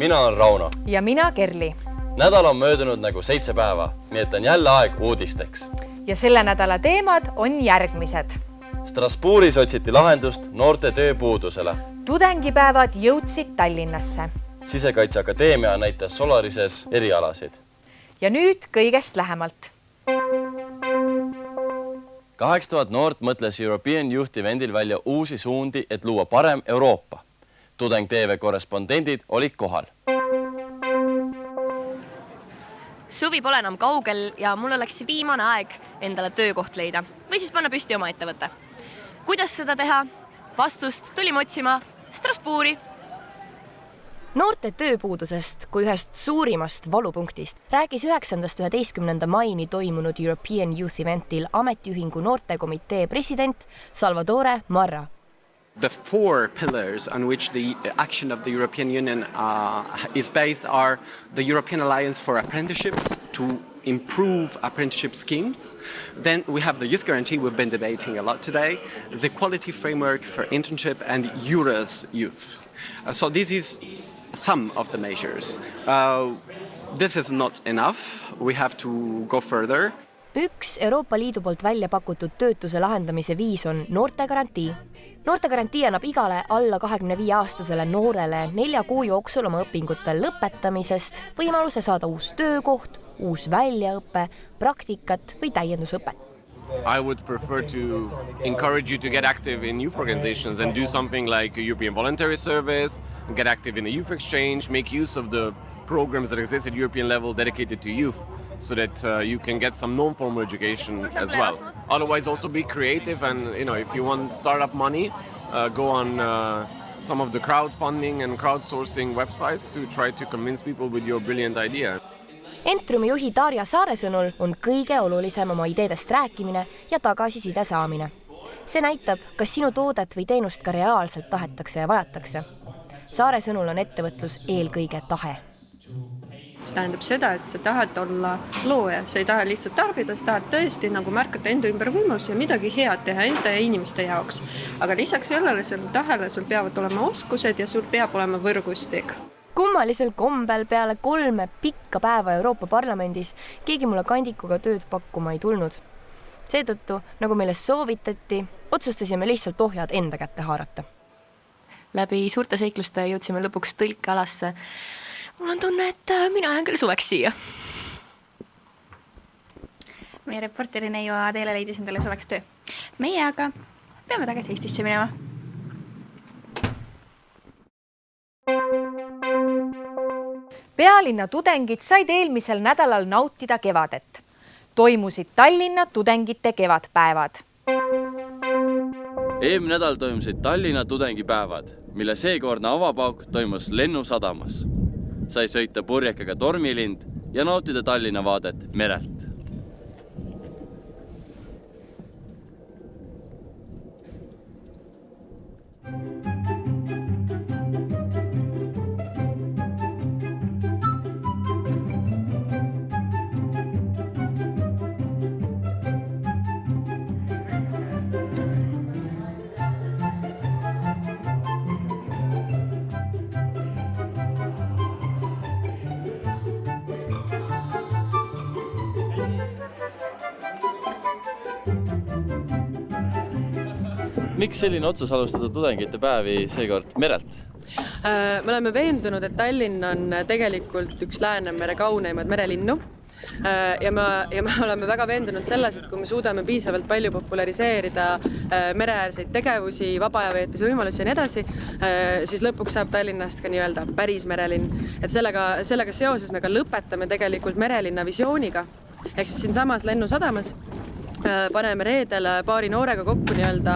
Mina olen Rauno. Ja mina Kerli. Nädal on möödunud nagu 7 päeva, nii et on jälle aeg uudisteks. Ja selle nädala teemad on järgmised. Strasbourgis otsiti lahendust noorte tööpuudusele. Tudengipäevad jõudsid Tallinnasse. Sisekaitseakadeemia näitas Solarises erialasid. Ja nüüd kõigest lähemalt. 8000 noort mõtles European Youth Eventil välja uusi suundi, et luua parem Euroopa. Tudeng TV korrespondendid olid kohal. Suvi pole enam kaugel ja mul oleks viimane aeg endale töökoht leida või siis panna püsti oma ettevõtte. Kuidas seda teha? Vastust tulime otsima Strasbourgi. Noorte tööpuudusest kui ühest suurimast valupunktist rääkis 9.–11. maini toimunud European Youth Eventil ametiühingu noortekomitee president Salvatore Marra. The 4 pillars on which the action of the European Union is based are the European Alliance for Apprenticeships to improve apprenticeship schemes. Then we have the Youth Guarantee we've been debating a lot today, the Quality Framework for Internship and EURES Youth. So this is some of the measures. This is not enough. We have to go further. Üks Euroopa Liidu poolt välja pakutud töötuse lahendamise viis on noortegarantii. Noortegarantii annab igale alla 25-aastasele noorele 4 kuu jooksul oma õpingute lõpetamisest võimaluse saada uus töökoht, uus väljaõpe, praktikat või täiendusõpet. I would prefer to encourage you to get active in youth organizations and do something like a European Voluntary Service, get active in a youth exchange, make use of the programs that exist at European level dedicated to youth so that you can get some non-formal education as well. Otherwise, also be creative and, if you want startup money, go on some of the crowdfunding and crowdsourcing websites to try to convince people with your brilliant idea. Entrumi juhi Darja Saare sõnul on kõige olulisem oma ideedest rääkimine ja tagasiside saamine. See näitab, kas sinu toodet või teenust ka reaalselt tahetakse ja vajatakse. Saare sõnul on ettevõtlus eelkõige tahe. See tähendab seda, et sa tahad olla looja, sa ei taha lihtsalt tarbida, sa tahad tõesti märkata enda ümber võimalusi ja midagi head teha enda ja inimeste jaoks. Aga lisaks sellele tahele sul peavad olema oskused ja sul peab olema võrgustik. Kummalisel kombel peale 3 pikka päeva Euroopa Parlamendis keegi mulle kandikuga tööd pakkuma ei tulnud. Seetõttu, nagu meile soovitati, otsustasime lihtsalt ohjad enda kätte haarata. Läbi suurte seikluste jõudsime lõpuks tõlkealasse. Mul on tunne, et mina jään küll suveks siia. Meie reporteri Neiu teile leidis endale suveks töö. Meie aga peame tagasi Eestisse minema. Pealinna tudengid said eelmisel nädalal nautida kevadet. Toimusid Tallinna tudengite kevadpäevad. Eelmine nädal toimusid Tallinna tudengipäevad, mille seekordne avapauk toimus Lennusadamas. Sai sõita purjekaga tormilind ja nautida Tallinna vaadet merelt. Miks selline otsus alustada tudengite päevi seekord merelt? Me oleme veendunud, et Tallinn on tegelikult üks Läänemere kauneimad merelinnu ja me oleme väga veendunud selles, et kui me suudame piisavalt palju populariseerida mereäärseid tegevusi, vabaajaveetmise võimalusi ja nii edasi, siis lõpuks saab Tallinnast ka nii-öelda päris merelinn. Et sellega seoses me ka lõpetame tegelikult merelinna visiooniga, ehk siis siin samas Lennusadamas paneme reedel paari noorega kokku nii-öelda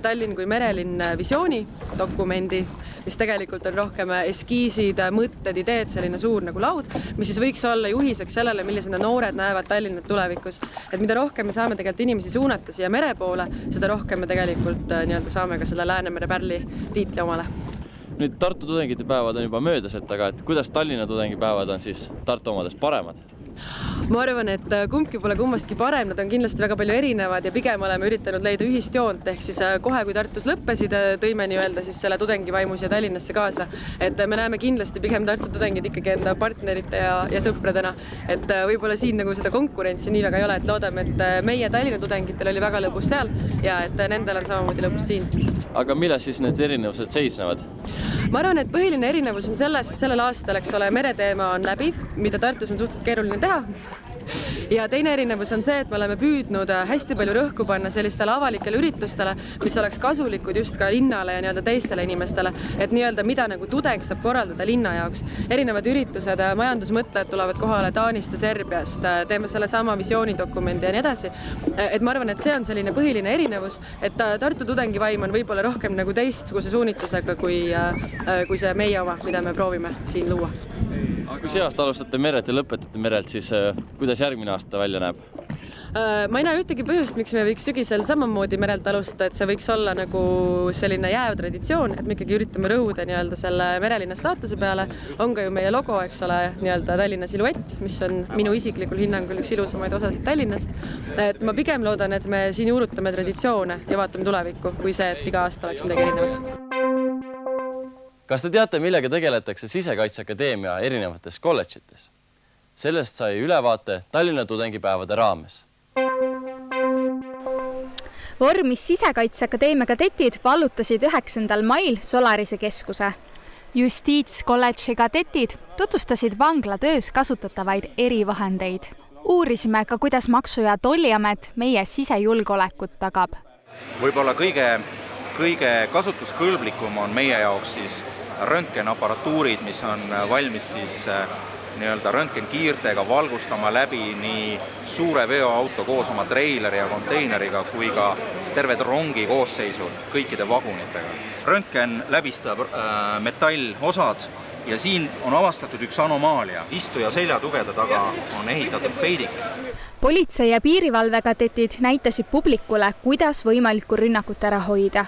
Tallinn kui merelinn visiooni dokumendi, mis tegelikult on rohkem eskiisid, mõtted, ideed, selline suur nagu laud, mis siis võiks olla juhiseks sellele, millised noored näevad Tallinnat tulevikus. Et mida rohkem me saame tegelikult inimesi suunata siia mere poole, seda rohkem me tegelikult nii-öelda saame ka selle Läänemere pärli tiitli omale. Nüüd Tartu tudengite päevad on juba möödaselt, aga et kuidas Tallinna tudengipäevad on siis Tartu omades paremad? Ma arvan, et kumbki pole kummastki parem, nad on kindlasti väga palju erinevad ja pigem oleme üritanud leida ühist joont, ehk siis kohe, kui Tartus lõppesid, tõime nii-öelda siis selle tudengivaimu siia Tallinnasse kaasa. Et me näeme kindlasti pigem Tartu tudengid ikkagi enda partnerite ja sõpradena. Et võib-olla siin nagu seda konkurentsi nii väga ei ole, et loodame, et meie Tallinna tudengitel oli väga lõbus seal ja et nendel on samamoodi lõbus siin. Aga milles siis need erinevused seisnevad? Ma arvan, et põhiline erinevus on selles, et sellel aastal, eks ole, mereteema on läbi, mida Tartus on suhteliselt keeruline teha. Ja teine erinevus on see, et me oleme püüdnud hästi palju rõhku panna sellistele avalikele üritustele, mis oleks kasulikud just ka linnale ja nii-öelda teistele inimestele, et nii-öelda mida nagu tudeng saab korraldada linna jaoks. Erinevad üritused, majandusmõtlejad tulevad kohale Taanist ja Serbiast, teeme selle sama visioonidokumendi ja nii edasi. Et ma arvan, et see on selline põhiline erinevus, et Tartu tudengivaim on võib-olla rohkem nagu teistsuguse suunitlusega kui see meie oma, mida me proovime siin luua. Kui see aasta alustate merelt ja lõpetate merelt, siis kuidas järgmine aasta välja näeb? Ma ei näe ühtegi põhjust, miks me võiks sügisel samamoodi merelt alustada, et see võiks olla nagu selline jääv traditsioon, et me ikkagi üritame rõhuda nii-öelda selle merelinna staatuse peale. On ka ju meie logo, eks ole, nii-öelda Tallinna siluett, mis on minu isiklikul hinnangul üks ilusamaid osasid Tallinnast. Et ma pigem loodan, et me siin juurutame traditsioone ja vaatame tulevikku, kui see, et iga aasta oleks midagi erinevat. Kas te teate, millega tegeletakse Sisekaitseakadeemia erinevates kolledžites? Sellest sai ülevaate Tallinna tudengipäevade raames. Vormis Sisekaitseakadeemia kadetid vallutasid 9. mail Solarise keskuse. Justiitskolledži kadetid tutvustasid vanglatöös kasutatavaid erivahendeid. Uurisime ka, kuidas Maksu- ja Tolliamet meie sisejulgeolekut tagab. Võib-olla kõige kasutuskõlblikum on meie jaoks siis röntgenaparatuurid, mis on valmis siis nii-öelda röntgenkiirtega valgustama läbi nii suure veoauto koos oma treileri ja konteineriga kui ka terved rongi koosseisul kõikide vagunitega. Röntgen läbistab metallosad ja siin on avastatud üks anomaalia. Istuja seljatugede taga on ehitatud peidik. Politsei- ja piirivalvekadetid näitasid publikule, kuidas võimalikku rünnakut ära hoida.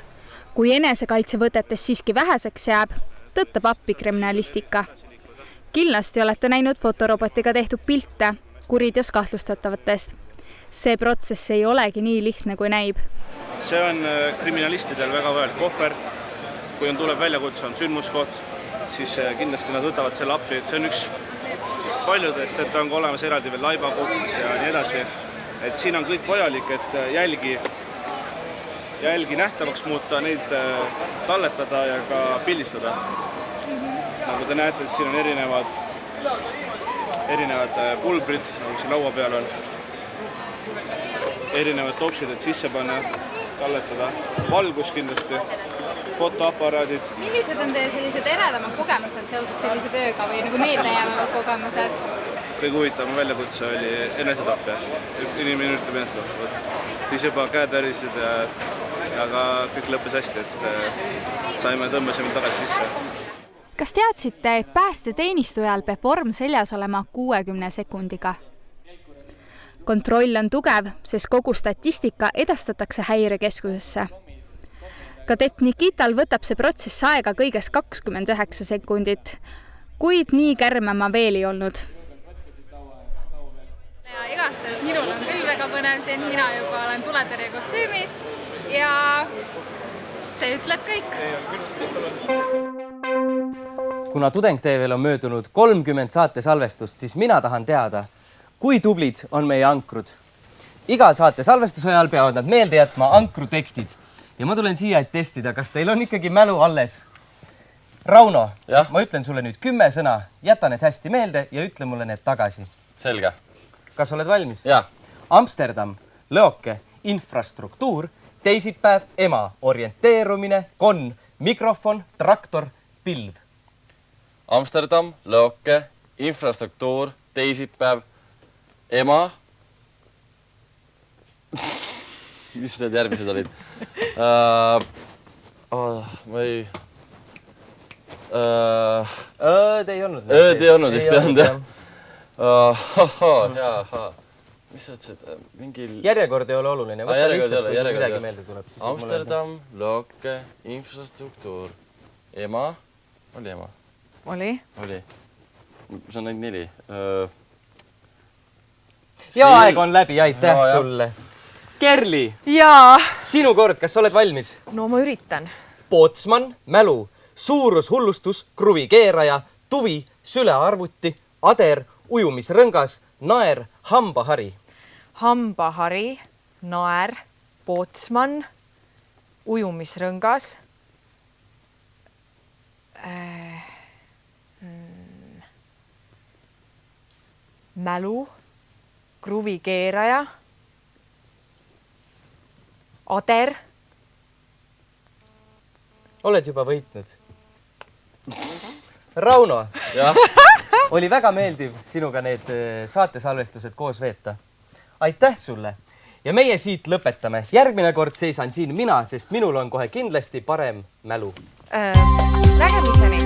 Kui enesekaitsevõtetes siiski väheseks jääb, tõttab appi kriminalistika. Kindlasti olete näinud fotorobotiga tehtud pilte kuriteos kahtlustatavatest. See protsess ei olegi nii lihtne, kui näib. See on kriminalistidel väga vajalik kohver. Kui tuleb väljakutse, on sündmuskoht, siis kindlasti nad võtavad selle appi. See on üks paljudest, et on olemas eraldi veel laibakoht ja nii edasi. Et siin on kõik vajalik, et jälgi nähtavaks muuta, neid talletada ja ka pildistada. Nagu te näete, et siin on erinevad pulbrid, nagu siin laua peal on. Erinevad topsid, et sisse panna, talletada. Valgus kindlasti, fotoaparaadid. Millised on teie sellised eredamad kogemused seoses sellise tööga või nagu meeldejäävad kogemused? Kõige huvitavam väljakutse oli enesetapp. Inimene üritab enesetapp. Siis juba käed värisid, aga kõik lõppes hästi, et tõmbasime tagasi sisse. Kas teadsite, et päästeteenistujal peab vorm seljas olema 60 sekundiga? Kontroll on tugev, sest kogu statistika edastatakse häirekeskusesse. Kadett Nikital võtab see protsess aega kõigest 29 sekundit, kuid nii kärme ma veel ei olnud. Ja igastahes minul on küll väga põnev siin, mina juba olen tuletõrje kostüümis ja see ütleb kõik. Kuna Tudeng TV-l on möödunud 30 saate salvestust, siis mina tahan teada, kui tublid on meie ankrud. Iga saate salvestuse ajal peavad nad meelde jätma ankru tekstid. Ja ma tulen siia, et testida, kas teil on ikkagi mälu alles. Rauno, ma ütlen sulle nüüd 10 sõna, jäta need hästi meelde ja ütle mulle need tagasi. Selge. Kas oled valmis? Jah. Amsterdam, Lõoke, infrastruktuur, teisipäev, ema, orienteerumine, konn, mikrofon, traktor, pilv. Amsterdam, Lõoke, infrastruktuur, teisipäev, ema. Mis need järgmised olid? Ma ei... Ööd ei olnud. Ööd ei olnud, vist ei olnud, jah. Mis sa ütlesid? Mingil... Järjekord ei ole oluline. Järjekord ei ole. Amsterdam, Lõoke, infrastruktuur, ema. Oli ema? Oli. See on ainult 4. ja aeg on läbi, aitäh sulle. Kerli, jaa. Sinu kord, kas sa oled valmis? No ma üritan. Pootsman, mälu, suurushullustus, kruvikeeraja, tuvi, sülearvuti, ader, ujumisrõngas, naer, hambahari. Hambahari, naer, pootsman, ujumisrõngas, mälu, kruvikeeraja, ader. Oled juba võitnud? Rauno, oli väga meeldiv sinuga need saatesalvestused koos veeta. Aitäh sulle! Ja meie siit lõpetame. Järgmine kord seisan siin mina, sest minul on kohe kindlasti parem mälu. Nägemiseni!